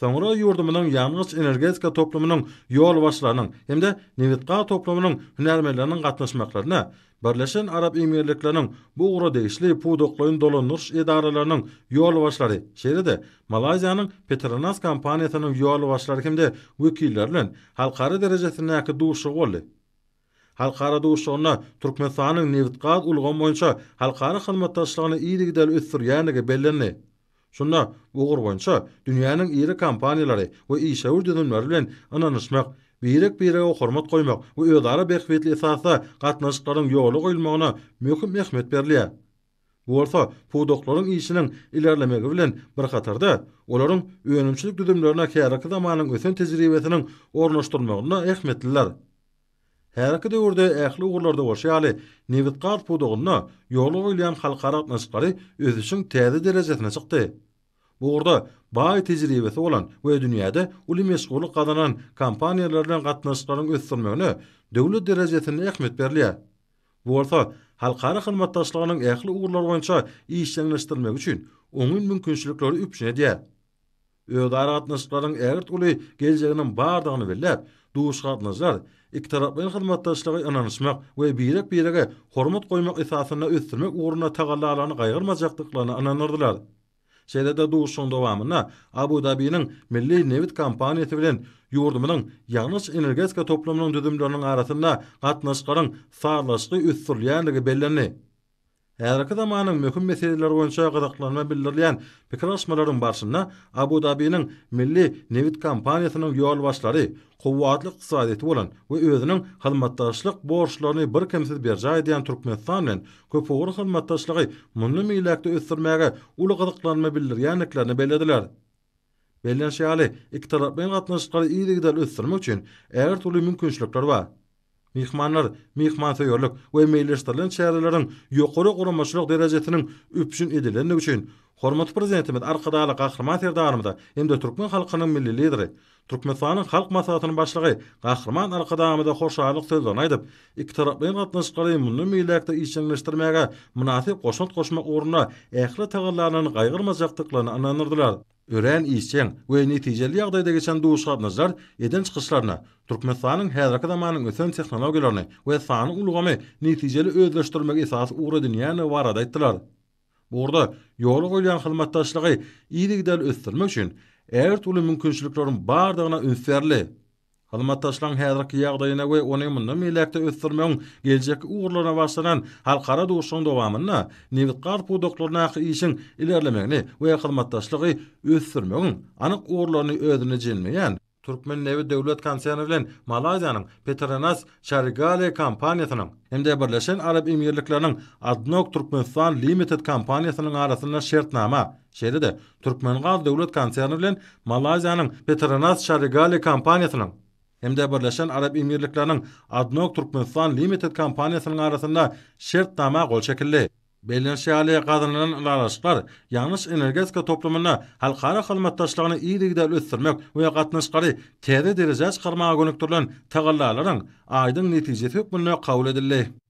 Soňra ýurdumynyň ýalňyz energetika toplumynyň ýol başlarynyň hemde Newitga toplumynyň hünärmenleriniň gatnaşmaklaryna Birleşen Arap Emirlikleriniň bu ugro degişli pudoklaryň dolandyryş edaralarynyň ýol başlary şeýle-de Malaziýanyň Petronas kompaniýasynyň ýol başlary hemde wekiller bilen halkara derejesindäki duşy boldy. Halkara duşyna Türkmenistanyň Newitga ulgan boýunça halkara hyzmatdaşlygyny iýdigidel ösdürýänligi bellenli. Şunda ugur boýunça dünýäniň iri kompaniýalary we işäwür düzümleri bilen ananyşmak, birek-birege hormat goýmak we özara berkbetli esasda gatnaşyklaryň ýoly goýulmagyna möhüm ähmiýet berilýär. Bu bolsa pudoklaryň işiniň ilerlemegi bilen bir hatarda olaryň öňümçilik düzümlerine käraky zamanyň ösen tejribesiniň ornaşdyrmagyna ähmiýetliler. Härki döwürde ähli ugurlarda bolşaly Newitga pudogyna ýoly goýulan halkara gatnaşyklary öz üçin täze derejesine çykdy. Bu urda baý tejribesi bolan we dünýäde uly meşgulyk gazanan kompaniýalar bilen gatnaşyklaryň ösdürmegine döwlet derejesinde ähmiýet berilýär. Bu bolsa halkara hyzmatdaşlygynyň ähli ugurlar boýunça işleňleşdirmek üçin oňun mümkinçilikleri üpşin edýär. Özara gatnaşyklaryň ägirt uly geljeginiň bardygyny bellep, duş gatnaşlar iki taraplyň hyzmatdaşlygy ananyşmak we birek-birege hormat goýmak esasyna ösdürmek ugruna tagallalaryny gaýgyrmajakdyklaryny ananyrdylar. Şeýle-de duşyň dowamyna Abu Dhabi'niň Milli Newit kompaniýasy bilen ýurdumynyň ýalňyz energetika toplumynyň düzümleriniň arasynda gatnaşyklaryň sarlaşy ösdürilýänligi bellenli. Härki zamanyň möhüm meseleleri boýunça gazaklanma bildirilýän pikirleşmelerin barşynda Abu Dhabi'niň Milli Newit kompaniýasynyň ýol başlary gowwatly ykdysadyety bolan we özüniň hyzmatdaşlyk borçlaryny bir kimsiz berjä edýän Türkmenistan bilen köp ugry hyzmatdaşlygy munly meýlekde ösdürmäge uly gazaklanma bildirýänliklerini bellediler. Bellenşýäli iki taraplyň gatnaşyklary iýdigidel ösdürmek üçin äger türlü mümkinçilikler bar. Mihmanlar, mihmanseýörlük we meýleşdirilen çäreleriň ýokary guramaçylyk derejesiniň üpşin edilenligi üçin hormatly prezidentimiz arkadaly Gahrman Serdarymyza hemde türkmen halkynyň milli lideri, Türkmenistanyň halk maslahatynyň başlygy Gahrman arkadamyza hoşalyk sözlerini aýdyp, iki taraplyň gatnaşyklary munly meýlekde işleňleşdirmäge münasip goşut goşmak ugruna ähli tagallanyny gaýgyrmajakdyklaryny ananyrdylar. Ören işçiň we netijeli ýagdaýda geçen duş gatnaşlar eden çykyşlaryna Türkmenistanyň häzirki zamanyň ösen tehnologiýalaryny we sany ulgamy netijeli özleşdirmek esasy ugry dünýäni barada aýtdylar. Burada ýoly goýulan hyzmatdaşlygy iýdigidel ösdürmek üçin äger türlü mümkinçilikleriň bardygyna ünsärli. Hyzmatdaşlygyň häzirki ýagdaýyna we ony mundan meýlekde ösdürmegiň geljek ugurlaryna başlanan halkara duşyň dowamyna Newitga pudoklaryna işiň ilerlemegini we hyzmatdaşlygy ösdürmegiň anyk ugurlaryny özüne jenmeýän Türkmen Newit döwlet konserni bilen Malaziýanyň Petronas Şarigale kompaniýasynyň hemde Birleşen Arap Emirlikleriniň Adnok Turkmenistan Limited kompaniýasynyň arasynda şertnama şeýle-de Türkmengaz döwlet konserni bilen Malaziýanyň Petronas Şarigale kompaniýasynyň hemde Birleşen Arap Emirlikleriniň Adnok Turkmenistan Limited kompaniýasynyň arasynda şertnama gol çekildi. Bellenşýäli gazanylan ulaşyklar ýalňyz energetika toplumyna halkara hyzmatdaşlygyny iýdigidel ösdürmek we gatnaşyklary täze derejä çykarmaga gönükdirilen tagallalaryň aýdyň netijesi hökmünde kabul edildi.